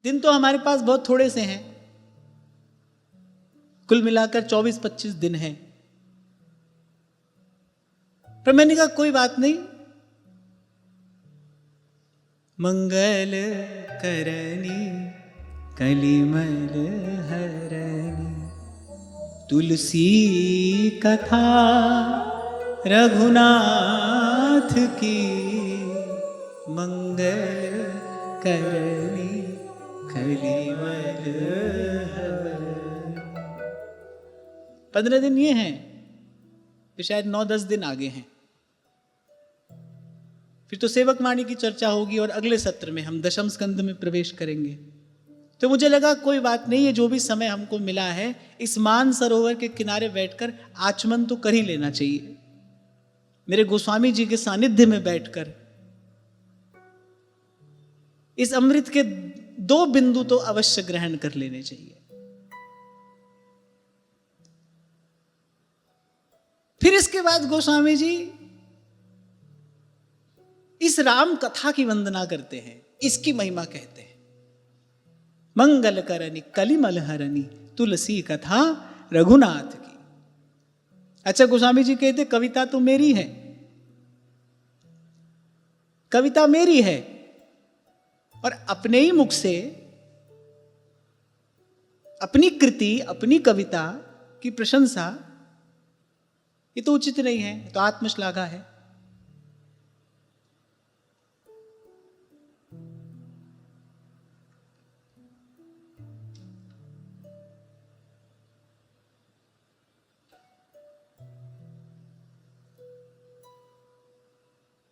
दिन तो हमारे पास बहुत थोड़े से हैं, कुल मिलाकर 24-25 दिन हैं। पर मैंने कहा कोई बात नहीं, मंगल करनी कलिमल हरनी, तुलसी कथा रघुनाथ की, मंगल करनी कलिमल हरनी। 15 दिन ये हैं, फिर शायद 9-10 दिन आगे हैं, फिर तो सेवक वाणी की चर्चा होगी और अगले सत्र में हम दशम स्कंद में प्रवेश करेंगे। तो मुझे लगा कोई बात नहीं है, जो भी समय हमको मिला है इस मान सरोवर के किनारे बैठकर आचमन तो कर ही लेना चाहिए। मेरे गोस्वामी जी के सानिध्य में बैठकर इस अमृत के 2 बिंदु तो अवश्य ग्रहण कर लेने चाहिए। फिर इसके बाद गोस्वामी जी इस राम कथा की वंदना करते हैं, इसकी महिमा कहते हैं। मंगल करनी कलिमल हरनी, तुलसी कथा रघुनाथ की। अच्छा, गोस्वामी जी कहते कविता तो मेरी है, कविता मेरी है, और अपने ही मुख से अपनी कृति, अपनी कविता की प्रशंसा, ये तो उचित नहीं है, तो आत्मश्लाघा है।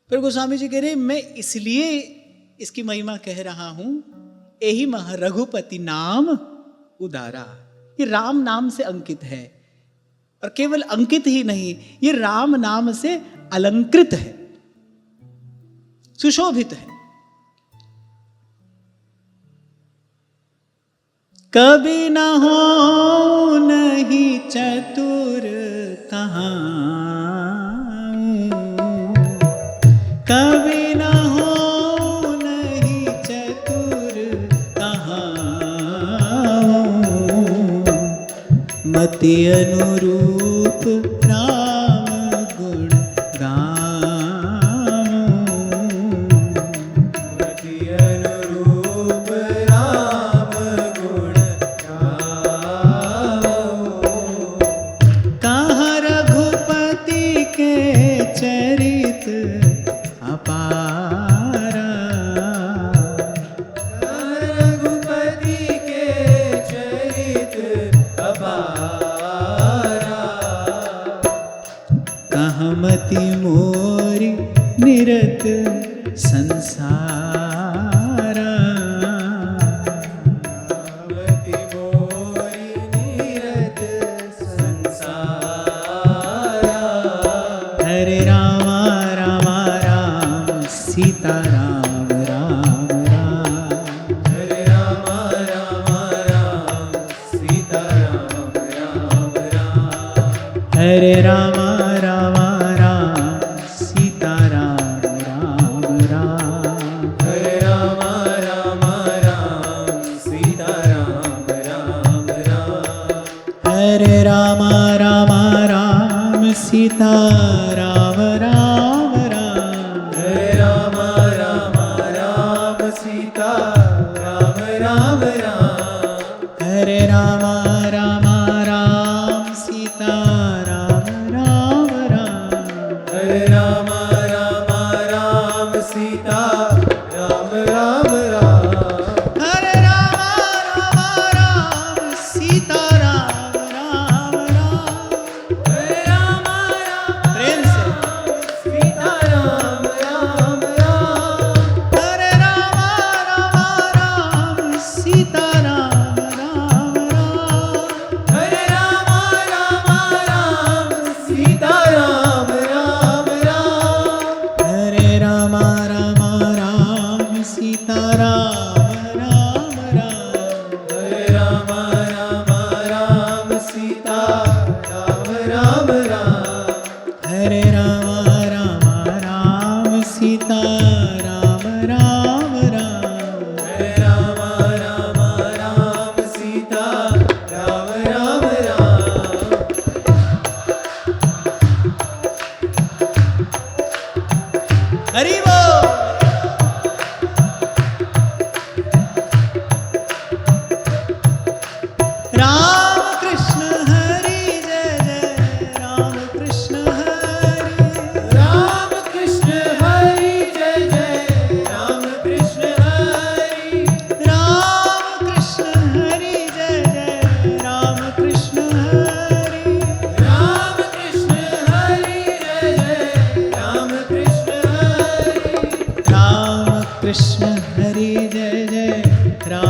फिर गोस्वामी जी कह रहे मैं इसलिए इसकी महिमा कह रहा हूं, यही मह रघुपति नाम उदारा। ये राम नाम से अंकित है, और केवल अंकित ही नहीं, ये राम नाम से अलंकृत है, सुशोभित है। कभी न हो नहीं चतुर कहां, कभी न हो नहीं चतुर कहां, मति अनुरूप राम गुण गाऊं, मति अनुरूप राम गुण गाऊं। कहाँ रघुपति के चरित अपारा, रघुपति के चरित अपारा, कहमति मोरी निरत संसारा, कहमति मोरी निरत संसारा। हरे रामा रामा राम सीता राम राम राम, हरे रामा रामा राम सीता राम राम राम, हरे रामा रामा राम सीता राम राम राम, हरे रामा रामा राम सीता राम राम राम, हरे रामा रामा राम सीता राम राम राम, हरे रामा रामा राम सीता राम राम राम, हरे रामा रामा राम सीता राम राम राम, हरे रामा रामा राम सीता राम राम राम, हरे रामा रामा राम सीता राम राम राम, हरे रामा राम प्रेम से सीता राम राम राम, हरे रामा रामा राम सीता राम राम राम,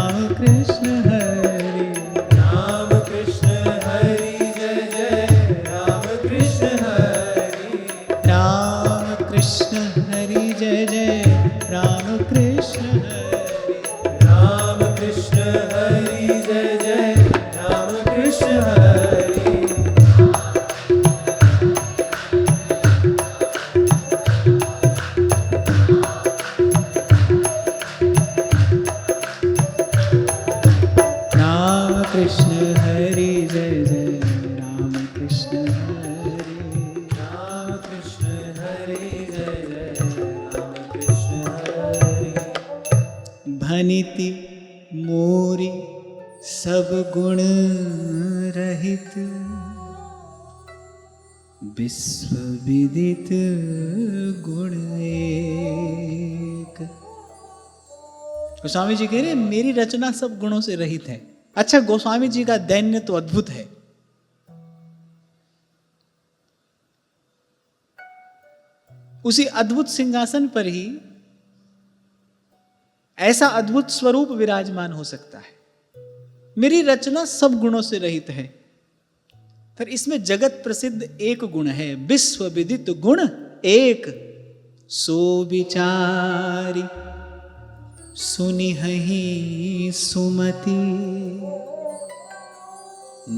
राम कृष्ण हरि जय जय राम कृष्ण हरि राम कृष्ण हरि जय जय राम कृष्ण हरि राम कृष्ण हरि जय जय राम कृष्ण हरि कृष्ण हरि जय जय राम कृष्ण हरि राम कृष्ण हरि जय जय राम कृष्ण हरि भनिति मोरी सब गुण रहित विश्व विदित गुण एक। गोस्वामी जी कह रहे मेरी रचना सब गुणों से रहित है। अच्छा, गोस्वामी जी का दैन्य तो अद्भुत है। उसी अद्भुत सिंहासन पर ही ऐसा अद्भुत स्वरूप विराजमान हो सकता है। मेरी रचना सब गुणों से रहित है, पर इसमें जगत प्रसिद्ध एक गुण है, विश्व विदित गुण एक। सो विचारी सुनिहि सुमति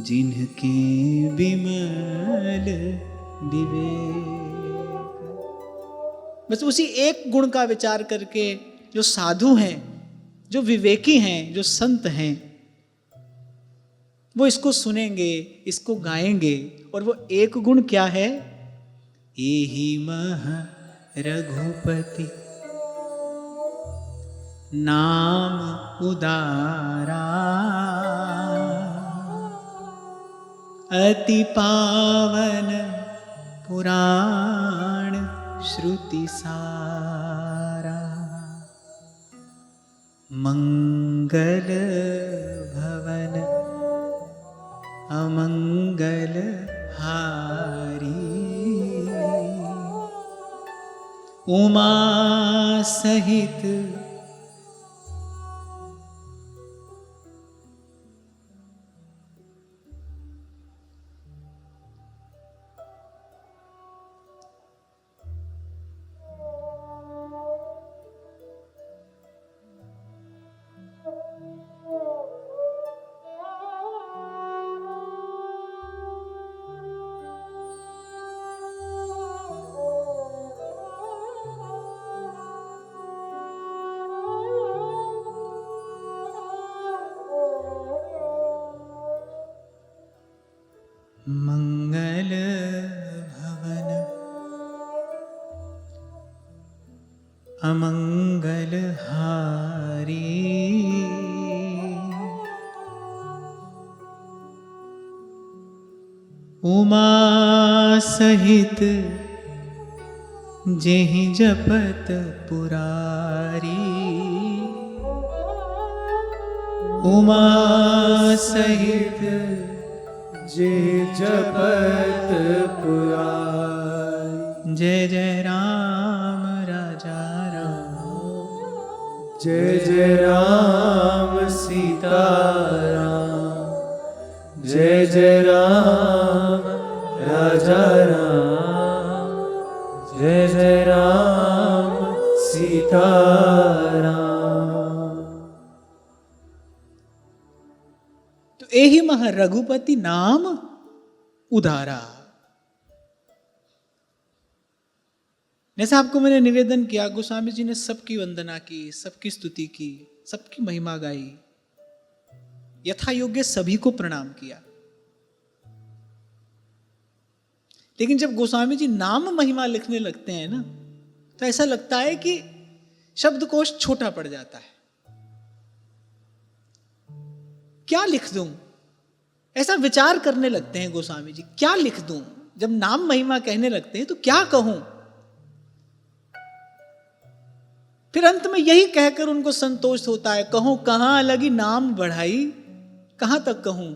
जिनके विमल विवेक। बस उसी एक गुण का विचार करके जो साधु हैं, जो विवेकी हैं, जो संत हैं, वो इसको सुनेंगे, इसको गाएंगे। और वो एक गुण क्या है? एहि मह रघुपति नाम उदारा अति पावन पुराण श्रुति सारा मंगल भवन अमंगल हारी उमा सहित मंगल भवन अमंगल हारी उमा सहित जेहि जपत पुरारी उमा सहित जे जपत पुरारी। जय जय राम राजा राम जय जय राम सीता राम जय जय राम राजा राम जय जय राम सीता राम। तो एहि मह रघुपति नाम उदारा। जैसा आपको मैंने निवेदन किया, गोस्वामी जी ने सबकी वंदना की, सबकी स्तुति की, सबकी महिमा गाई, यथा योग्य सभी को प्रणाम किया। लेकिन जब गोस्वामी जी नाम महिमा लिखने लगते हैं ना, तो ऐसा लगता है कि शब्दकोश छोटा पड़ जाता है। क्या लिख दूं, ऐसा विचार करने लगते हैं गोस्वामी जी, क्या लिख दूं। जब नाम महिमा कहने लगते हैं तो क्या कहूं। फिर अंत में यही कहकर उनको संतोष होता है, कहूं कहां लगी नाम बढ़ाई, कहां तक कहूं।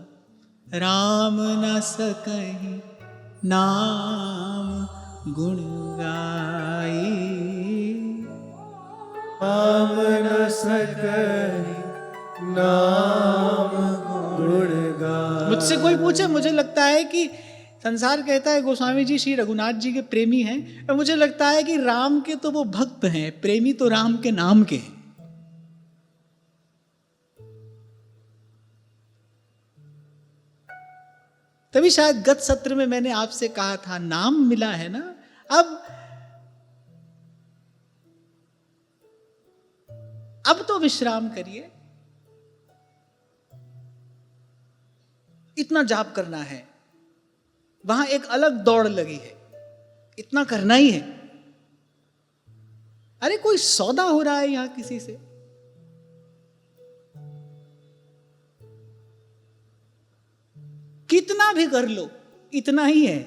राम न सकहि नाम गुण गाई, राम न सकहि नाम गुणगान। मुझसे कोई पूछे, मुझे लगता है कि संसार कहता है गोस्वामी जी श्री रघुनाथ जी के प्रेमी हैं, और मुझे लगता है कि राम के तो वो भक्त हैं, प्रेमी तो राम के नाम के हैं। तभी शायद गत सत्र में मैंने आपसे कहा था नाम मिला है ना, अब तो विश्राम करिए। इतना जाप करना है, वहां एक अलग दौड़ लगी है, इतना करना ही है। अरे कोई सौदा हो रहा है यहां किसी से, कितना भी कर लो इतना ही है,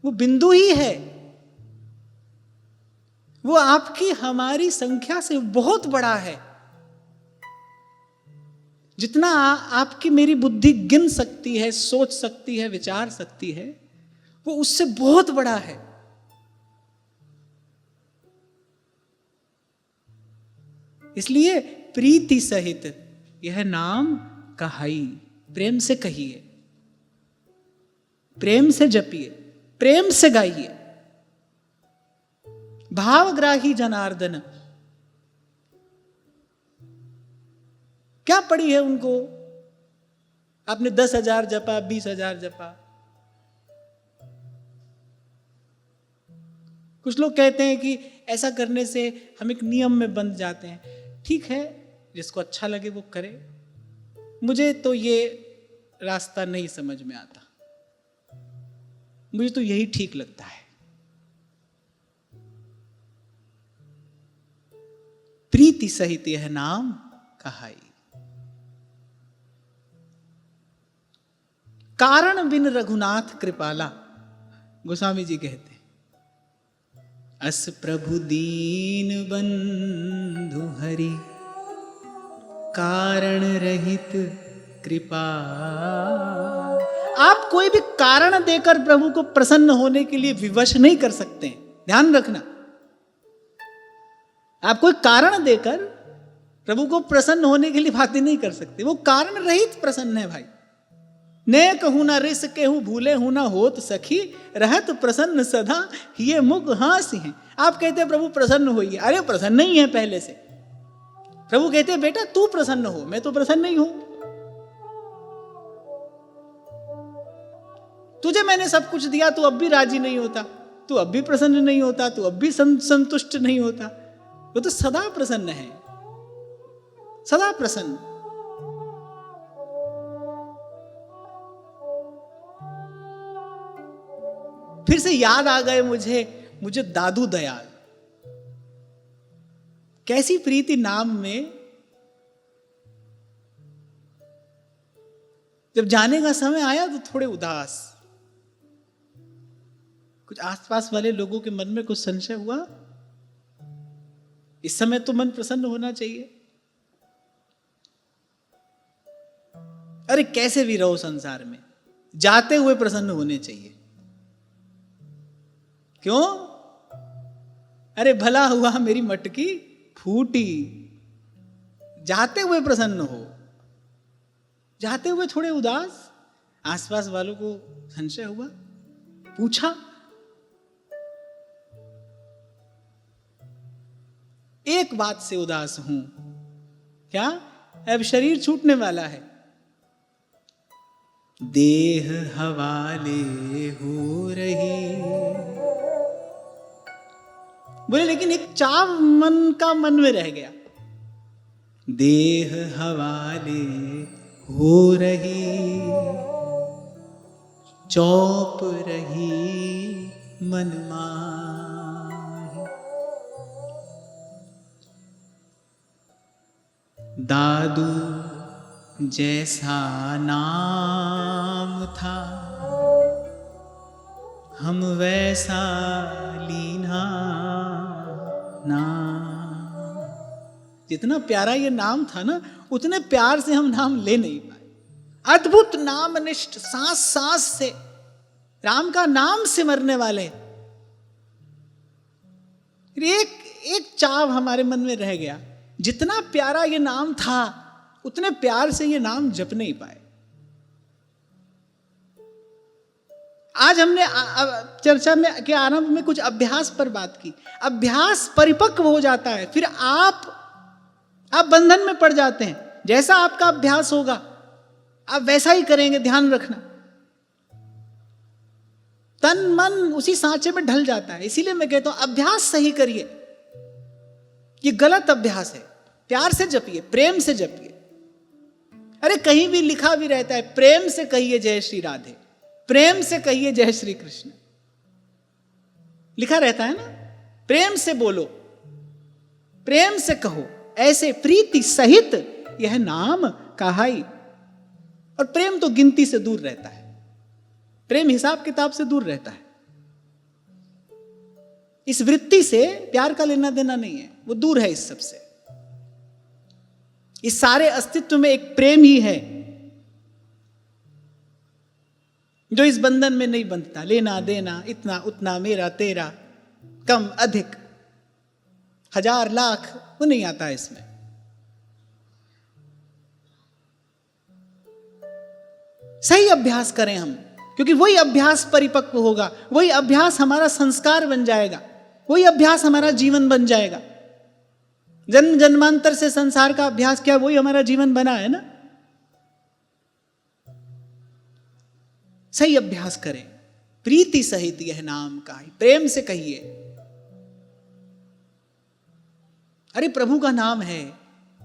वो बिंदु ही है, वो आपकी हमारी संख्या से बहुत बड़ा है। जितना आपकी मेरी बुद्धि गिन सकती है, सोच सकती है, विचार सकती है, वो उससे बहुत बड़ा है। इसलिए प्रीति सहित यह नाम कहाई, प्रेम से कहिए, प्रेम से जपिए, प्रेम से गाइए। भावग्राही जनार्दन, क्या पड़ी है उनको? आपने 10,000 जपा, 20,000 जपा। कुछ लोग कहते हैं कि ऐसा करने से हम एक नियम में बंध जाते हैं। ठीक है, जिसको अच्छा लगे वो करे, मुझे तो ये रास्ता नहीं समझ में आता, मुझे तो यही ठीक लगता है। प्रीति सहित यह नाम कहाई, कारण बिन रघुनाथ कृपाला। गोस्वामी जी कहते हैं, अस प्रभु दीन बंधु हरि, कारण रहित कृपा। आप कोई भी कारण देकर प्रभु को प्रसन्न होने के लिए विवश नहीं कर सकते हैं, ध्यान रखना। आप कोई कारण देकर प्रभु को प्रसन्न होने के लिए बातें नहीं कर सकते, वो कारण रहित प्रसन्न है भाई। ने कहूं ना रिस केहूं, भूले हूं ना होत सखी, रहत प्रसन्न सदा ये मुख हास हैं। आप कहते हैं प्रभु प्रसन्न होइए, अरे प्रसन्न नहीं है पहले से। प्रभु कहते हैं बेटा तू प्रसन्न हो, मैं तो प्रसन्न नहीं हूं। तुझे मैंने सब कुछ दिया, तू अब भी राजी नहीं होता, तू अब भी प्रसन्न नहीं होता, तू अब भी संतुष्ट नहीं होता। वो तो सदा प्रसन्न है, सदा प्रसन्न। फिर से याद आ गए मुझे दादू दयाल। कैसी प्रीति नाम में। जब जाने का समय आया तो थोड़े उदास, कुछ आसपास वाले लोगों के मन में कुछ संशय हुआ। इस समय तो मन प्रसन्न होना चाहिए। अरे कैसे भी रहो संसार में, जाते हुए प्रसन्न होने चाहिए। क्यों? अरे भला हुआ मेरी मटकी फूटी। जाते हुए प्रसन्न हो, जाते हुए थोड़े उदास। आसपास वालों को संशय हुआ, पूछा। एक बात से उदास हूं, क्या? अब शरीर छूटने वाला है, देह हवाले हो रही। बोले लेकिन एक चाव मन में रह गया, देह हवाले हो रही, चौप रही मन माही। दादू जैसा नाम था, हम वैसा लीना नाम। जितना प्यारा ये नाम था ना, उतने प्यार से हम नाम ले नहीं पाए। अद्भुत नाम निष्ठ, सांस सांस से राम का नाम सिमरने वाले। एक चाव हमारे मन में रह गया, जितना प्यारा ये नाम था उतने प्यार से ये नाम जप नहीं पाए। आज हमने चर्चा में के आरंभ में कुछ अभ्यास पर बात की। अभ्यास परिपक्व हो जाता है, फिर आप बंधन में पड़ जाते हैं। जैसा आपका अभ्यास होगा आप वैसा ही करेंगे, ध्यान रखना। तन मन उसी सांचे में ढल जाता है। इसीलिए मैं कहता हूं अभ्यास सही करिए। ये गलत अभ्यास है। प्यार से जपिए, प्रेम से जपिए। अरे कहीं भी लिखा भी रहता है प्रेम से कहिए जय श्री राधे, प्रेम से कहिए जय श्री कृष्ण, लिखा रहता है ना। प्रेम से बोलो, प्रेम से कहो, ऐसे प्रीति सहित यह नाम कहाई। और प्रेम तो गिनती से दूर रहता है, प्रेम हिसाब किताब से दूर रहता है। इस वृत्ति से प्यार का लेना देना नहीं है, वो दूर है इस सब से। इस सारे अस्तित्व में एक प्रेम ही है जो इस बंधन में नहीं बंधता। लेना देना, इतना उतना, मेरा तेरा, कम अधिक, हजार लाख, वो नहीं आता है इसमें। सही अभ्यास करें हम, क्योंकि वही अभ्यास परिपक्व होगा, वही अभ्यास हमारा संस्कार बन जाएगा, वही अभ्यास हमारा जीवन बन जाएगा। जन्म जन्मांतर से संसार का अभ्यास क्या, वही हमारा जीवन बना है ना। सही अभ्यास करें, प्रीति सहित यह नाम का, प्रेम से कहिए। अरे प्रभु का नाम है,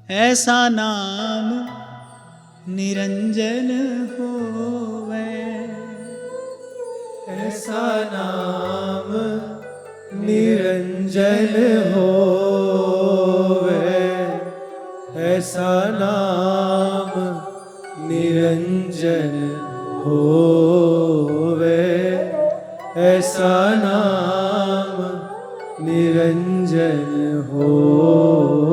ऐसा नाम निरंजन होवे, ऐसा नाम निरंजन होवे, ऐसा नाम निरंजन होवे, ऐसा नाम निरंजन होवे।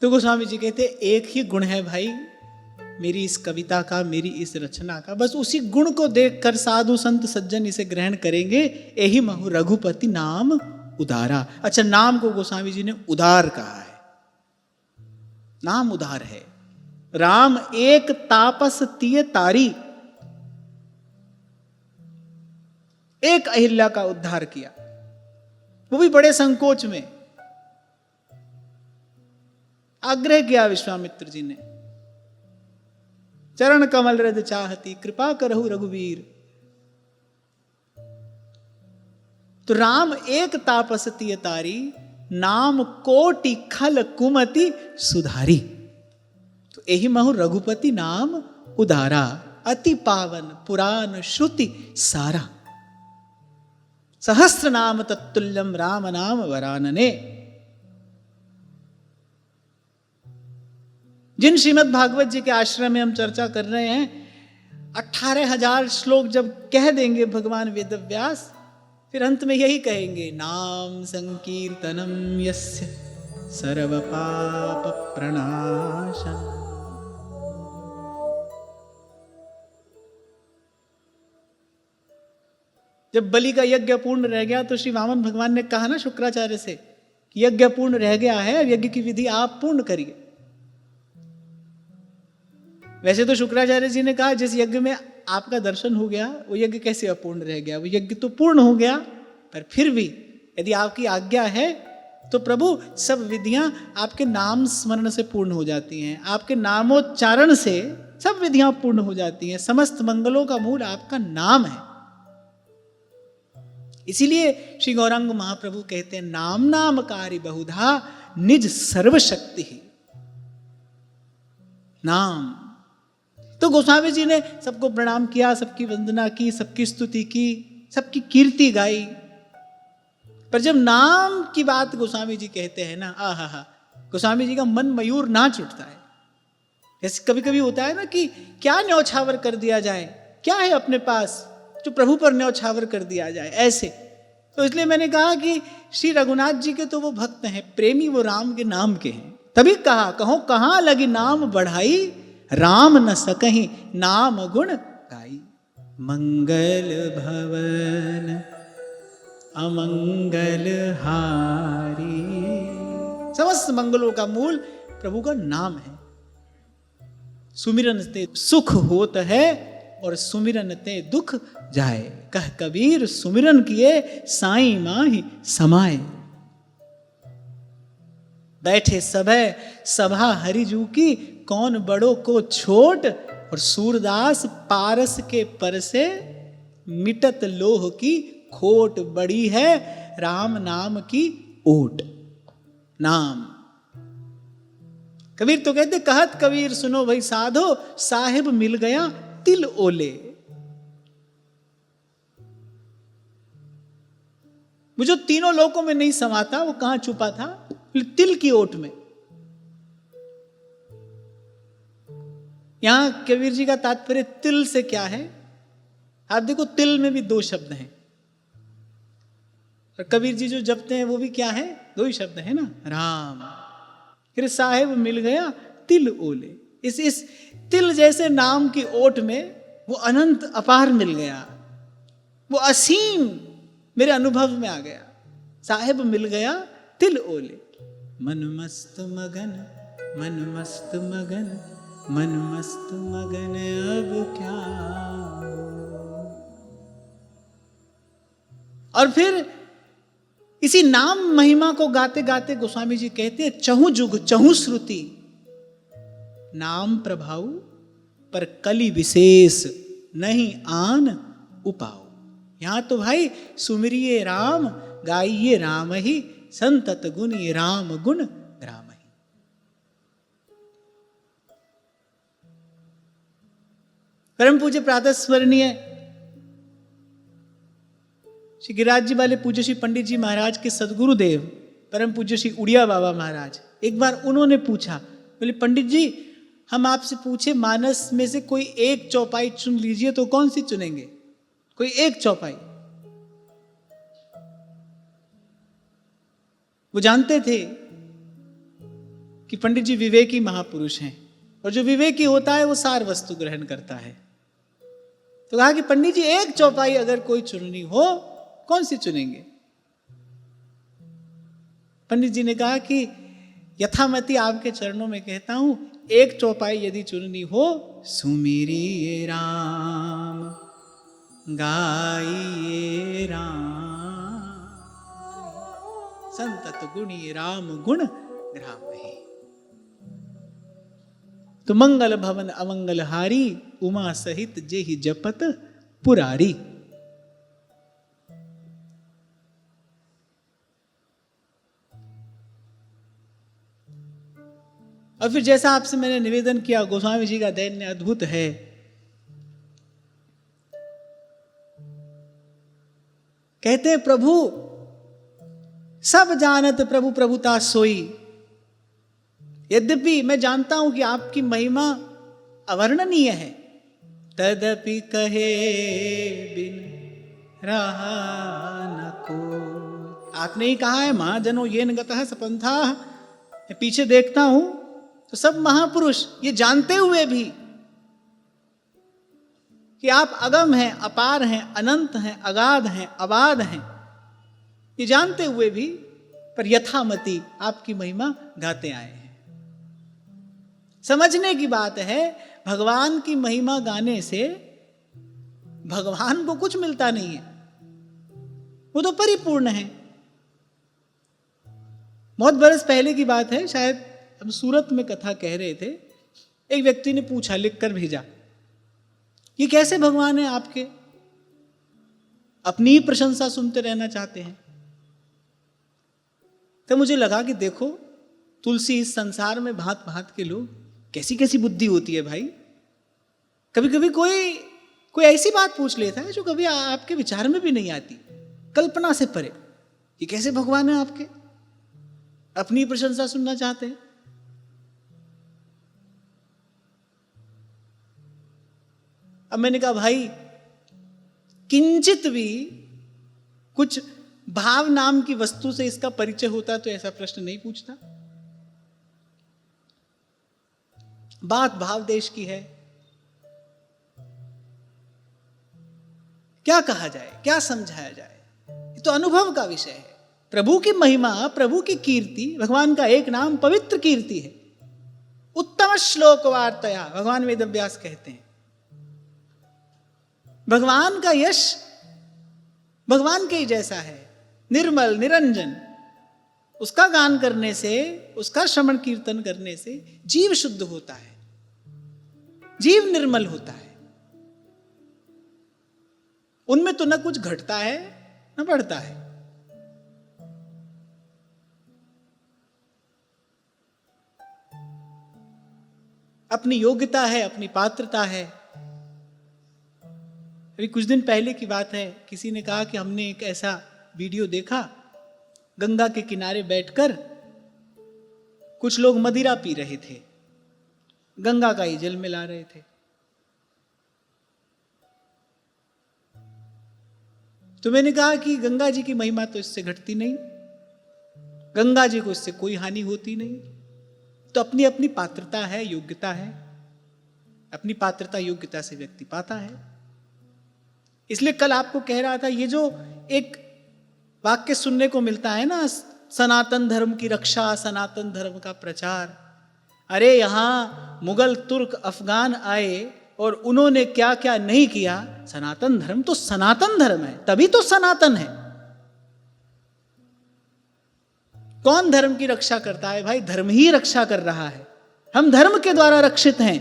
तो गोस्वामी जी कहते एक ही गुण है भाई मेरी इस कविता का, मेरी इस रचना का, बस उसी गुण को देखकर साधु संत सज्जन इसे ग्रहण करेंगे। यही महु रघुपति नाम उदारा। अच्छा, नाम को गोस्वामी जी ने उदार कहा है। नाम उदार है। राम एक तापस तिय तारी, एक अहिल्या का उद्धार किया, वो भी बड़े संकोच में। आग्रह किया विश्वामित्र जी ने, चरण कमल रज चाहती, कृपा करहु रघुवीर। तो राम एक तापस तिय तारी, नाम कोटि खल कुमति सुधारी। तो यही महु रघुपति नाम उदारा, अति पावन पुराण श्रुति सारा। सहस्र नाम तत्तुल्यम राम नाम वरानने। जिन श्रीमद् भागवत जी के आश्रम में हम चर्चा कर रहे हैं, 18,000 श्लोक जब कह देंगे भगवान वेदव्यास, फिर अंत में यही कहेंगे, नाम संकीर्तनम यस्य सर्व पाप प्रणाशन। जब बलि का यज्ञ पूर्ण रह गया तो श्री वामन भगवान ने कहा ना शुक्राचार्य से कि यज्ञ पूर्ण रह गया है, अब यज्ञ की विधि आप पूर्ण करिए। वैसे तो शुक्राचार्य जी ने कहा जिस यज्ञ में आपका दर्शन हो गया वो यज्ञ कैसे अपूर्ण रह गया, वो यज्ञ तो पूर्ण हो गया। पर फिर भी यदि आपकी आज्ञा है तो प्रभु सब विधियां आपके नाम स्मरण से पूर्ण हो जाती हैं, आपके नामोच्चारण से सब विधियां पूर्ण हो जाती हैं। समस्त मंगलों का मूल आपका नाम है। इसीलिए श्री गौरांग महाप्रभु कहते हैं, नाम नामकारी बहुधा निज सर्वशक्ति ही। नाम तो गोस्वामी जी ने सबको प्रणाम किया, सबकी वंदना की, सबकी स्तुति की, सबकी कीर्ति गाई। पर जब नाम की बात गोस्वामी जी कहते हैं ना, आहा, गोस्वामी जी का मन मयूर नाच उठता है। जैसे कभी कभी होता है ना कि क्या न्यौछावर कर दिया जाए, क्या है अपने पास जो प्रभु पर न्यौछावर कर दिया जाए, ऐसे। तो इसलिए मैंने कहा कि श्री रघुनाथ जी के तो वो भक्त हैं, प्रेमी वो राम के नाम के हैं। तभी कहा, कहो कहाँ लगी नाम बढ़ाई, राम न सकहीं नाम गुण गाई। मंगल भवन अमंगल हारी। समस्त मंगलों का मूल प्रभु का नाम है। सुमिरन ते सुख होत है और सुमिरन ते दुख जाए। कह कबीर सुमिरन किए साईं माही समाए। बैठे सभै सभा हरिजू की कौन बड़ो को छोट। और सूरदास पारस के पर से मिटत लोह की खोट। बड़ी है राम नाम की ओट। नाम कबीर तो कहते कहत कबीर सुनो भाई साधो साहिब मिल गया तिल ओले। वो जो तीनों लोकों में नहीं समाता वो कहां छुपा था? तिल की ओट में। यहां कबीर जी का तात्पर्य तिल से क्या है? आप देखो तिल में भी दो शब्द हैं और कबीर जी जो जपते हैं वो भी क्या है? दो ही शब्द है ना, राम। फिर साहिब मिल गया तिल ओले। इस तिल जैसे नाम की ओट में वो अनंत अपार मिल गया, वो असीम मेरे अनुभव में आ गया। साहिब मिल गया तिल ओले। मन मस्त मगन, मन मस्त मगन, मन मस्त मगन अब क्या। और फिर इसी नाम महिमा को गाते गाते गोस्वामी जी कहते हैं चहु जुग चहु श्रुति नाम प्रभाव पर कलि विशेष नहीं आन उपाओ। यहां तो भाई सुमिरिये राम गाइये राम ही संतत गुनी राम गुण ग्राम ही। परम पूज्य प्रातः स्मरणीय श्री गिरिराज जी वाले पूज्य श्री पंडित जी महाराज के सदगुरुदेव परम पूज्य श्री उड़िया बाबा महाराज, एक बार उन्होंने पूछा, बोले पंडित जी हम आपसे पूछे मानस में से कोई एक चौपाई चुन लीजिए तो कौन सी चुनेंगे? कोई एक चौपाई। वो जानते थे कि पंडित जी विवेकी महापुरुष हैं और जो विवेकी होता है वो सार वस्तु ग्रहण करता है। तो कहा कि पंडित जी एक चौपाई अगर कोई चुननी हो कौन सी चुनेंगे? पंडित जी ने कहा कि यथामति आपके चरणों में कहता हूं एक चौपाई यदि चुननी हो सुमिरिये राम गाइये राम संतत गुणी राम गुण ग्राम ही। तो मंगल भवन अमंगल हारी उमा सहित जेहि जपत पुरारी। और फिर जैसा आपसे मैंने निवेदन किया गोस्वामी जी का दैन्य अद्भुत है। कहते हैं प्रभु सब जानत प्रभु प्रभुता सोई। यद्यपि मैं जानता हूं कि आपकी महिमा अवर्णनीय है, तदपि कहे बिन रहा न को। आपने ही कहा है महाजनो ये न गतः सपंथा। मैं पीछे देखता हूं तो सब महापुरुष ये जानते हुए भी कि आप अगम हैं, अपार हैं, अनंत हैं, अगाध हैं, अबाध हैं, ये जानते हुए भी पर यथामति आपकी महिमा गाते आए हैं। समझने की बात है भगवान की महिमा गाने से भगवान को कुछ मिलता नहीं है, वो तो परिपूर्ण है। बहुत बरस पहले की बात है, शायद हम सूरत में कथा कह रहे थे। एक व्यक्ति ने पूछा, लिख कर भेजा, ये कैसे भगवान है आपके? अपनी ही प्रशंसा सुनते रहना चाहते हैं। तो मुझे लगा कि देखो तुलसी इस संसार में भांत भांत के लोग, कैसी कैसी बुद्धि होती है भाई। कभी कभी कोई ऐसी बात पूछ लेता है जो कभी आपके विचार में भी नहीं आती, कल्पना से परे। ये कैसे भगवान है आपके? अपनी प्रशंसा सुनना चाहते हैं। अब मैंने कहा भाई किंचित भी कुछ भाव नाम की वस्तु से इसका परिचय होता तो ऐसा प्रश्न नहीं पूछता। बात भाव देश की है, क्या कहा जाए, क्या समझाया जाए? तो अनुभव का विषय है। प्रभु की महिमा, प्रभु की कीर्ति, भगवान का एक नाम पवित्र कीर्ति है। उत्तम श्लोक वार्तया, भगवान वेदव्यास कहते हैं, भगवान का यश भगवान के ही जैसा है, निर्मल निरंजन। उसका गान करने से, उसका श्रवण कीर्तन करने से जीव शुद्ध होता है, जीव निर्मल होता है। उनमें तो न कुछ घटता है न बढ़ता है। अपनी योग्यता है, अपनी पात्रता है। अभी कुछ दिन पहले की बात है, किसी ने कहा कि हमने एक ऐसा वीडियो देखा, गंगा के किनारे बैठकर कुछ लोग मदिरा पी रहे थे, गंगा का ही जल मिला रहे थे। तो मैंने कहा कि गंगा जी की महिमा तो इससे घटती नहीं, गंगा जी को इससे कोई हानि होती नहीं। तो अपनी अपनी पात्रता है, योग्यता है, अपनी पात्रता योग्यता से व्यक्ति पाता है। इसलिए कल आपको कह रहा था, ये जो एक वाक्य सुनने को मिलता है ना, सनातन धर्म की रक्षा, सनातन धर्म का प्रचार। अरे यहां मुगल, तुर्क, अफगान आए और उन्होंने क्या क्या नहीं किया। सनातन धर्म तो सनातन धर्म है, तभी तो सनातन है। कौन धर्म की रक्षा करता है? भाई धर्म ही रक्षा कर रहा है। हम धर्म के द्वारा रक्षित हैं।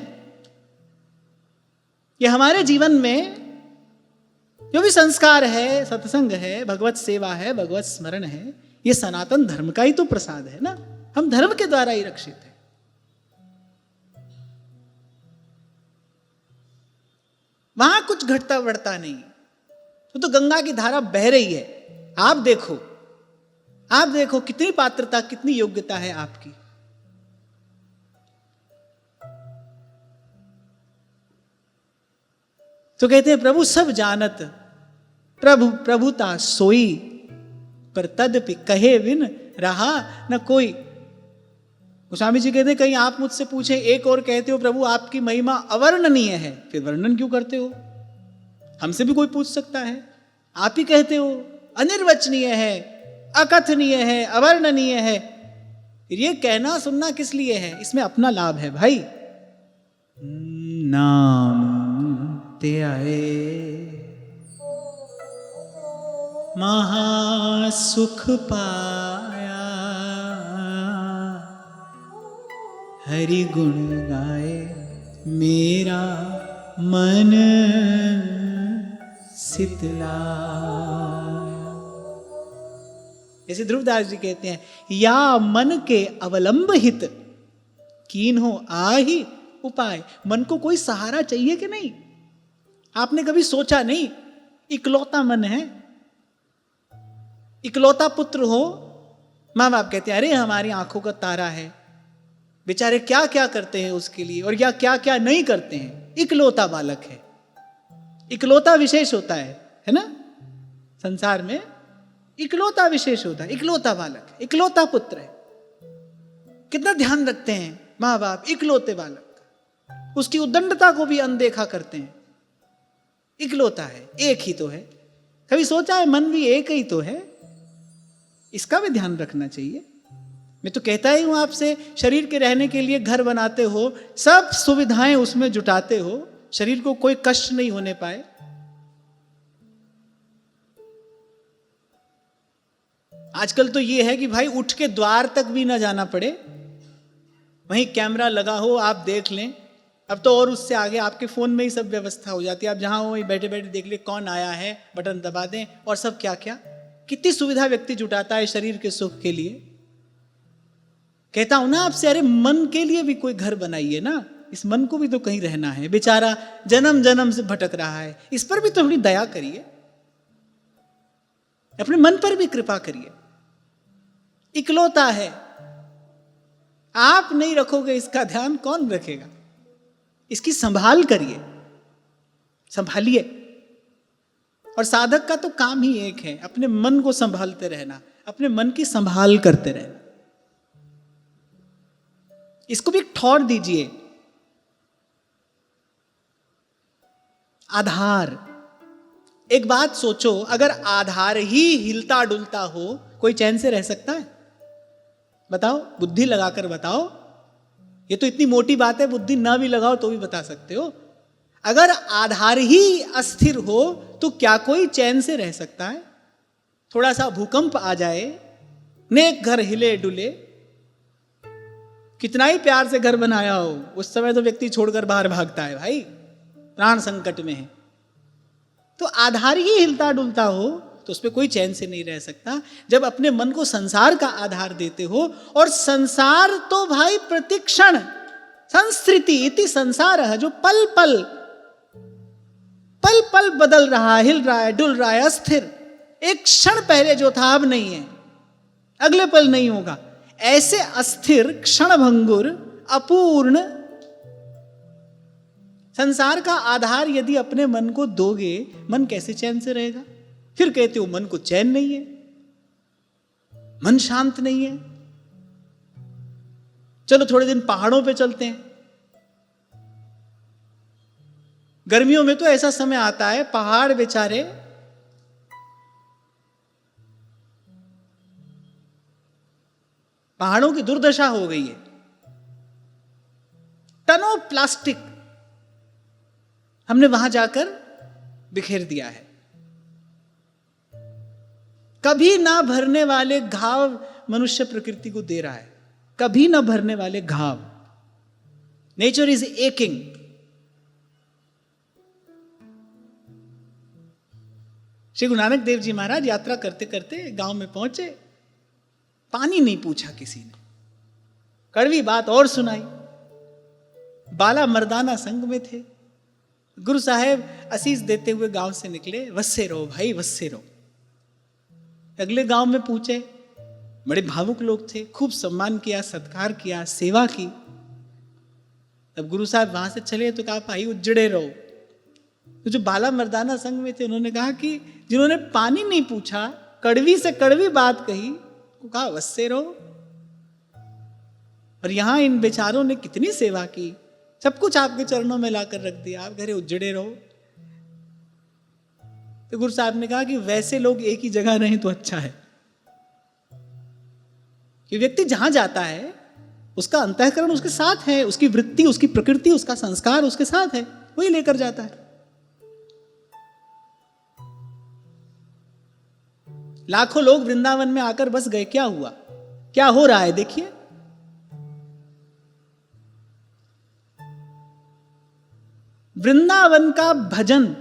ये हमारे जीवन में जो भी संस्कार है, सत्संग है, भगवत सेवा है, भगवत स्मरण है, ये सनातन धर्म का ही तो प्रसाद है ना। हम धर्म के द्वारा ही रक्षित हैं। वहां कुछ घटता बढ़ता नहीं, तो गंगा की धारा बह रही है। आप देखो, आप देखो कितनी पात्रता, कितनी योग्यता है आपकी। तो कहते हैं प्रभु सब जानत, प्रभु प्रभुता सोई, पर तदपि कहे बिन रहा न कोई। गोस्वामी जी कहते हैं कहीं आप मुझसे पूछे, एक और कहते हो प्रभु आपकी महिमा अवर्णनीय है, फिर वर्णन क्यों करते हो? हमसे भी कोई पूछ सकता है। आप ही कहते हो अनिर्वचनीय है, अकथनीय है, अवर्णनीय है, फिर ये कहना सुनना किस लिए है? इसमें अपना लाभ है भाई। नाम ते आए महासुख पाया, हरि गुण गाए मेरा मन शीतला। जैसे ध्रुवदास जी कहते हैं, या मन के अवलंब हित कीन हो आही उपाय। मन को कोई सहारा चाहिए कि नहीं? आपने कभी सोचा नहीं? इकलौता मन है, इकलौता पुत्र हो, माँ बाप कहते हैं अरे हमारी आंखों का तारा है, बेचारे क्या क्या करते हैं उसके लिए और या क्या क्या नहीं करते हैं। इकलौता बालक है, इकलौता विशेष होता है ना। संसार में इकलौता विशेष होता है, इकलौता बालक है, इकलौता पुत्र है। कितना ध्यान रखते हैं माँ बाप इकलौते बालक का, उसकी उद्दंडता को भी अनदेखा करते हैं। इकलौता है, एक ही तो है। कभी सोचा है मन भी एक ही तो है? इसका भी ध्यान रखना चाहिए। मैं तो कहता ही हूं आपसे, शरीर के रहने के लिए घर बनाते हो, सब सुविधाएं उसमें जुटाते हो, शरीर को कोई कष्ट नहीं होने पाए। आजकल तो ये है कि भाई उठ के द्वार तक भी ना जाना पड़े, वहीं कैमरा लगा हो, आप देख लें। अब तो और उससे आगे आपके फोन में ही सब व्यवस्था हो जाती है। आप जहां हो वहीं बैठे बैठे देख ले कौन आया है, बटन दबा दें और सब क्या क्या। कितनी सुविधा व्यक्ति जुटाता है शरीर के सुख के लिए। कहता हूं ना आपसे, अरे मन के लिए भी कोई घर बनाइए ना। इस मन को भी तो कहीं रहना है, बेचारा जन्म जन्म से भटक रहा है। इस पर भी तो थोड़ी दया करिए, अपने मन पर भी कृपा करिए। इकलौता है, आप नहीं रखोगे इसका ध्यान, कौन रखेगा? इसकी संभाल करिए, संभालिए। और साधक का तो काम ही एक है, अपने मन को संभालते रहना, अपने मन की संभाल करते रहना। इसको भी एक ठौर दीजिए, आधार, एक बात सोचो, अगर आधार ही हिलता डुलता हो, कोई चैन से रह सकता है? बताओ, बुद्धि लगाकर बताओ। ये तो इतनी मोटी बात है, बुद्धि ना भी लगाओ तो भी बता सकते हो। अगर आधार ही अस्थिर हो तो क्या कोई चैन से रह सकता है? थोड़ा सा भूकंप आ जाए, नेक घर हिले डुले, कितना ही प्यार से घर बनाया हो, उस समय तो व्यक्ति छोड़कर बाहर भागता है, भाई प्राण संकट में है। तो आधार ही हिलता डुलता हो तो उस पर कोई चैन से नहीं रह सकता। जब अपने मन को संसार का आधार देते हो, और संसार तो भाई प्रतिक्षण संस्कृति इति संसार है, जो पल पल पल पल बदल रहा, हिल रहा है, डुल रहा है, अस्थिर। एक क्षण पहले जो था अब नहीं है, अगले पल नहीं होगा। ऐसे अस्थिर, क्षणभंगुर, अपूर्ण संसार का आधार यदि अपने मन को दोगे, मन कैसे चैन से रहेगा? फिर कहते हो मन को चैन नहीं है, मन शांत नहीं है। चलो थोड़े दिन पहाड़ों पे चलते हैं। गर्मियों में तो ऐसा समय आता है, पहाड़ बेचारे पहाड़ों की दुर्दशा हो गई है। टनों प्लास्टिक हमने वहां जाकर बिखेर दिया है। कभी ना भरने वाले घाव मनुष्य प्रकृति को दे रहा है, कभी ना भरने वाले घाव। Nature is aching. Shri Guru Nanak Dev ji महाराज यात्रा करते करते गांव में पहुंचे, पानी नहीं पूछा किसी ने, कड़वी बात और सुनाई। बाला मर्दाना संग में थे। गुरु साहेब असीस देते हुए गांव से निकले, वस्से रहो भाई, वस्से रहो। अगले गांव में पूछे, बड़े भावुक लोग थे, खूब सम्मान किया, सत्कार किया, सेवा की। तब गुरु साहब वहां से चले तो कहा भाई उजड़े रहो। तो जो बाला मर्दाना संघ में थे उन्होंने कहा कि जिन्होंने पानी नहीं पूछा, कड़वी से कड़वी बात कही, तो कहा वस्से रहो। और यहां इन बेचारों ने कितनी सेवा की, सब कुछ आपके चरणों में लाकर रख दिया, आप घरे उजड़े रहो। तो गुरु साहब ने कहा कि वैसे लोग एक ही जगह रहें तो अच्छा है। कि व्यक्ति जहां जाता है उसका अंतःकरण उसके साथ है, उसकी वृत्ति, उसकी प्रकृति, उसका संस्कार उसके साथ है, वही लेकर जाता है। लाखों लोग वृंदावन में आकर बस गए, क्या हुआ? क्या हो रहा है देखिए। वृंदावन का भजन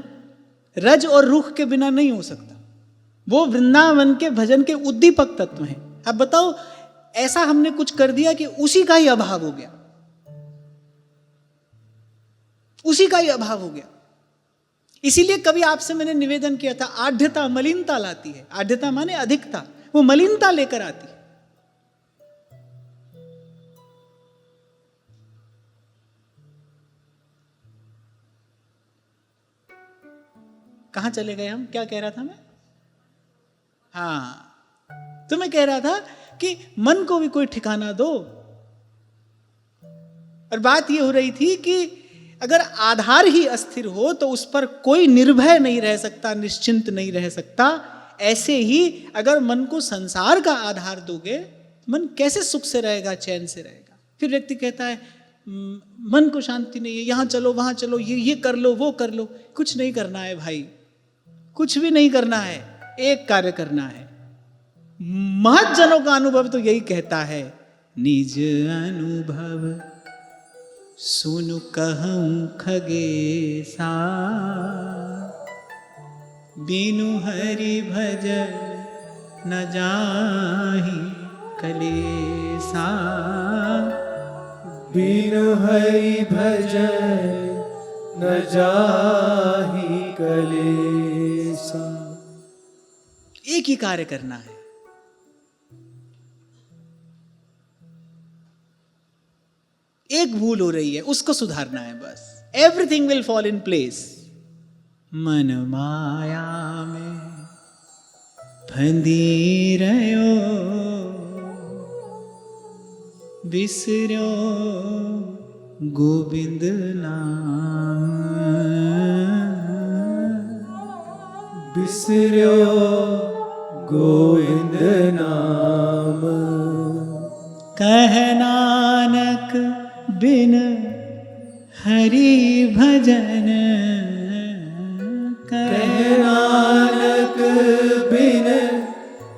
रज और रुख के बिना नहीं हो सकता। वो वृंदावन के भजन के उद्दीपक तत्व हैं। अब बताओ, ऐसा हमने कुछ कर दिया कि उसी का ही अभाव हो गया, उसी का ही अभाव हो गया। इसीलिए कभी आपसे मैंने निवेदन किया था, आढ़्यता मलिनता लाती है। आढ़्यता माने अधिकता, वो मलिनता लेकर आती है। कहां चले गए हम? क्या कह रहा था मैं? हाँ, तो मैं कह रहा था कि मन को भी कोई ठिकाना दो। और बात यह हो रही थी कि अगर आधार ही अस्थिर हो तो उस पर कोई निर्भय नहीं रह सकता, निश्चिंत नहीं रह सकता। ऐसे ही अगर मन को संसार का आधार दोगे, मन कैसे सुख से रहेगा, चैन से रहेगा? फिर व्यक्ति कहता है मन को शांति नहीं है, यहां चलो वहां चलो, ये कर लो वो कर लो। कुछ नहीं करना है भाई, कुछ भी नहीं करना है, एक कार्य करना है। महज्जनों का अनुभव तो यही कहता है, निज अनुभव सुनु कहूं खगेसा, बिनु हरि भजन न जाहि कलेसा। बिनु हरि भजन न जाहि कलेसा। एक ही कार्य करना है। एक भूल हो रही है, उसको सुधारना है बस। Everything will fall in place. मन माया में फंदी रहो, बिसरो गोविंद नाम। बिसर्यो गोविंद नाम। कह नानक बिन हरि भजन, कह नानक बिन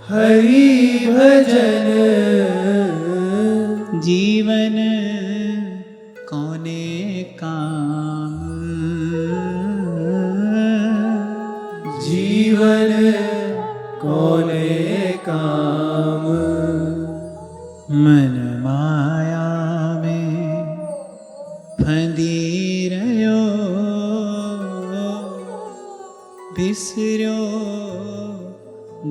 हरि भजन, जीवन कौने काम। जीवन कौने काम। मन माया में फंदी रहो, बिसर्यो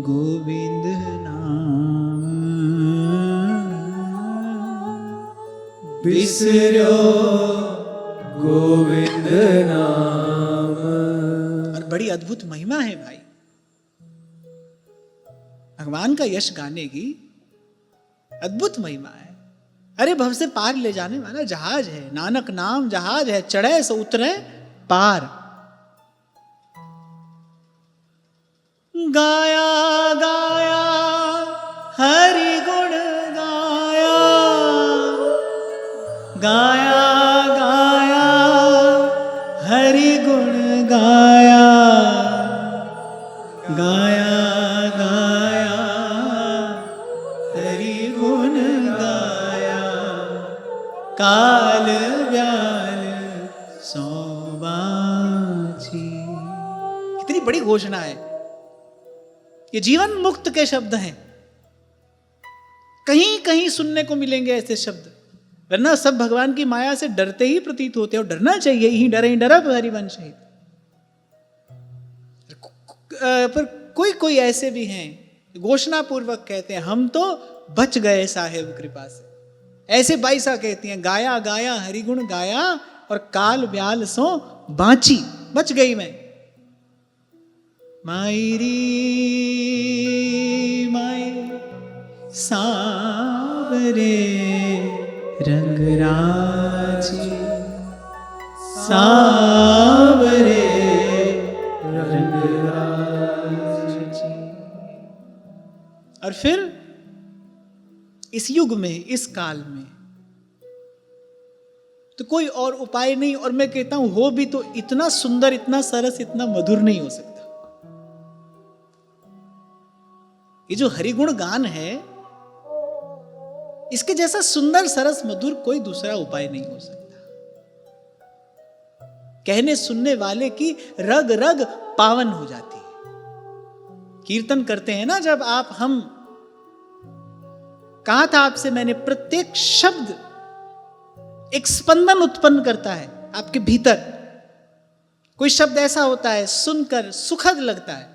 गोविंद नाम। बिसर्यो गोविंद नाम। और बड़ी अद्भुत महिमा है भाई भगवान का यश गाने की, अद्भुत महिमा है। अरे भव से पार ले जाने वाला जहाज है, नानक नाम जहाज है, चढ़े सो उतरे पार। गाया गाया हरि गुण गाया, गाया गाया हरि गुण गाया, गाया गाया हरि गुण गाया, काल व्याल सो बाँची। कितनी बड़ी घोषणा है। ये जीवन मुक्त के शब्द हैं। कहीं कहीं सुनने को मिलेंगे ऐसे शब्द, वरना सब भगवान की माया से डरते ही प्रतीत होते हैं। और डरना चाहिए, ही डरे ही डरा हरिवंश है। पर कोई कोई ऐसे भी हैं घोषणा पूर्वक कहते हैं हम तो बच गए साहेब कृपा से। ऐसे बाईसा कहती हैं गाया गाया हरिगुण गाया और काल ब्याल सो बाँची, बच गई मैं। मायरी माय सावरे रंग राजी, सावरे रंग राजी। और फिर इस युग में, इस काल में तो कोई और उपाय नहीं। और मैं कहता हूं हो भी तो इतना सुंदर, इतना सरस, इतना मधुर नहीं हो सकता। ये जो हरिगुण गान है, इसके जैसा सुंदर सरस मधुर कोई दूसरा उपाय नहीं हो सकता। कहने सुनने वाले की रग रग पावन हो जाती है। कीर्तन करते हैं ना जब आप, हम कहा था आपसे मैंने, प्रत्येक शब्द एक स्पंदन उत्पन्न करता है आपके भीतर। कोई शब्द ऐसा होता है सुनकर सुखद लगता है,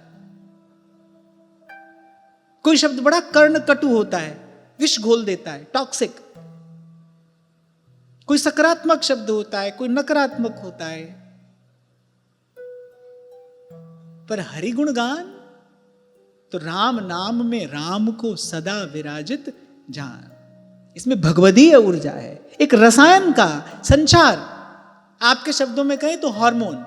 कोई शब्द बड़ा कर्ण कटु होता है, विष घोल देता है, टॉक्सिक। कोई सकारात्मक शब्द होता है, कोई नकारात्मक होता है। पर हरिगुण गान तो राम नाम में राम को सदा विराजित जान। इसमें भगवदीय ऊर्जा है, एक रसायन का संचार। आपके शब्दों में कहें तो हार्मोन।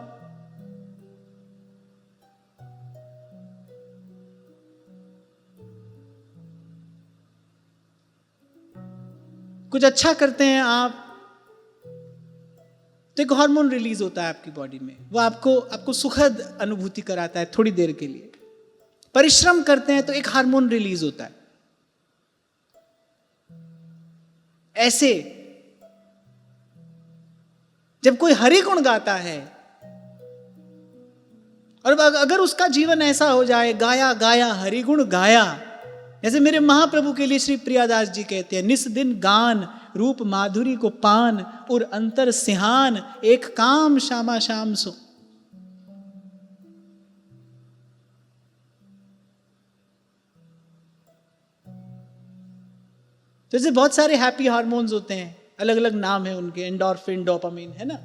कुछ अच्छा करते हैं आप तो एक हार्मोन रिलीज होता है आपकी बॉडी में, वो आपको सुखद अनुभूति कराता है थोड़ी देर के लिए। परिश्रम करते हैं तो एक हार्मोन रिलीज होता है। ऐसे जब कोई हरि गुण गाता है और अगर उसका जीवन ऐसा हो जाए, गाया गाया हरि गुण गाया, जैसे मेरे महाप्रभु के लिए श्री प्रियादास जी कहते हैं, निस दिन गान रूप माधुरी को पान और अंतर सिहान, एक काम श्यामा श्याम सो। जैसे बहुत सारे हैप्पी हार्मोन्स होते हैं, अलग अलग नाम है उनके, एंडोर्फिन, डोपामिन, है ना।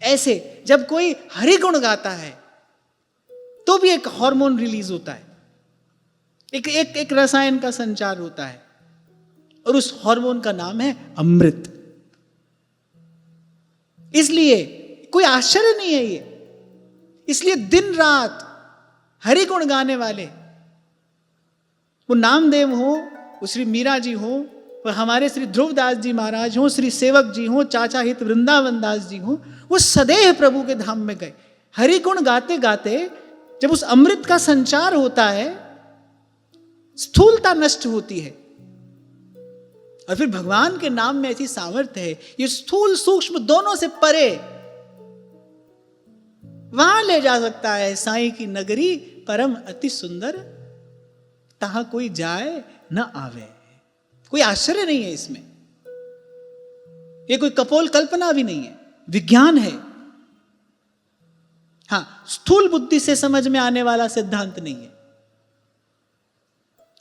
ऐसे जब कोई हरि गुण गाता है तो भी एक हार्मोन रिलीज होता है, एक रसायन का संचार होता है, और उस हार्मोन का नाम है अमृत। इसलिए कोई आश्चर्य नहीं है ये। इसलिए दिन रात हरि गुण गाने वाले, वो नामदेव हो, वो श्री मीरा जी हो, वो हमारे श्री ध्रुवदास जी महाराज हो, श्री सेवक जी हो, चाचा हित वृंदावन दास जी हो, वो सदैव प्रभु के धाम में गए। हरि गुण गाते गाते जब उस अमृत का संचार होता है, स्थूलता नष्ट होती है, और फिर भगवान के नाम में ऐसी सामर्थ्य है, ये स्थूल सूक्ष्म दोनों से परे वहां ले जा सकता है। साईं की नगरी परम अति सुंदर, तहां कोई जाए न आवे। कोई आश्चर्य नहीं है इसमें, ये कोई कपोल कल्पना भी नहीं है, विज्ञान है। हां, स्थूल बुद्धि से समझ में आने वाला सिद्धांत नहीं है।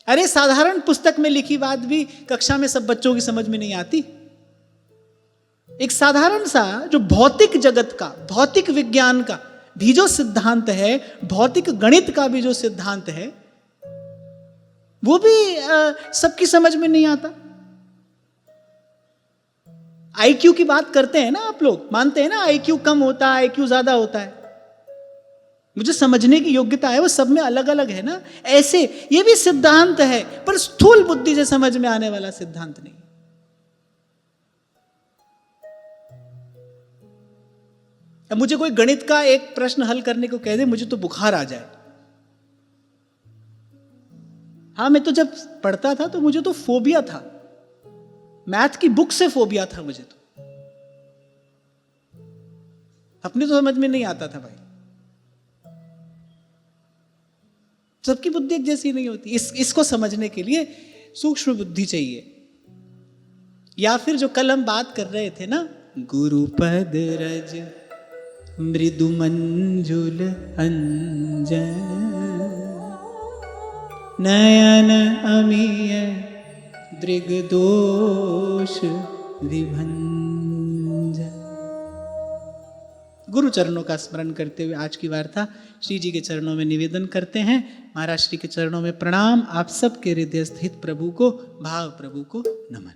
अरे साधारण पुस्तक में लिखी बात भी कक्षा में सब बच्चों की समझ में नहीं आती। एक साधारण सा जो भौतिक जगत का, भौतिक विज्ञान का भी जो सिद्धांत है, भौतिक गणित का भी जो सिद्धांत है, वो भी सबकी समझ में नहीं आता। आईक्यू की बात करते हैं ना आप लोग, मानते हैं ना आईक्यू कम होता है, आईक्यू ज्यादा होता है। मुझे समझने की योग्यता है वो सब में अलग अलग है ना, ऐसे ये भी सिद्धांत है, पर स्थूल बुद्धि से समझ में आने वाला सिद्धांत नहीं। अब मुझे कोई गणित का एक प्रश्न हल करने को कह दे, मुझे तो बुखार आ जाए। हाँ, मैं तो जब पढ़ता था तो मुझे तो फोबिया था, मैथ की बुक से फोबिया था मुझे तो, अपने तो समझ में नहीं आता था भाई। सबकी बुद्धि एक जैसी नहीं होती। इसको समझने के लिए सूक्ष्म बुद्धि चाहिए। या फिर जो कल हम बात कर रहे थे ना, गुरुपद रज मृदु मंजुल अंजन, नयन अमीय दृगदोष विभंजन। गुरु चरणों का स्मरण करते हुए आज की वार्ता श्री जी के चरणों में निवेदन करते हैं। महाराज श्री के चरणों में प्रणाम। आप सबके हृदय स्थित प्रभु को, भाव प्रभु को नमन।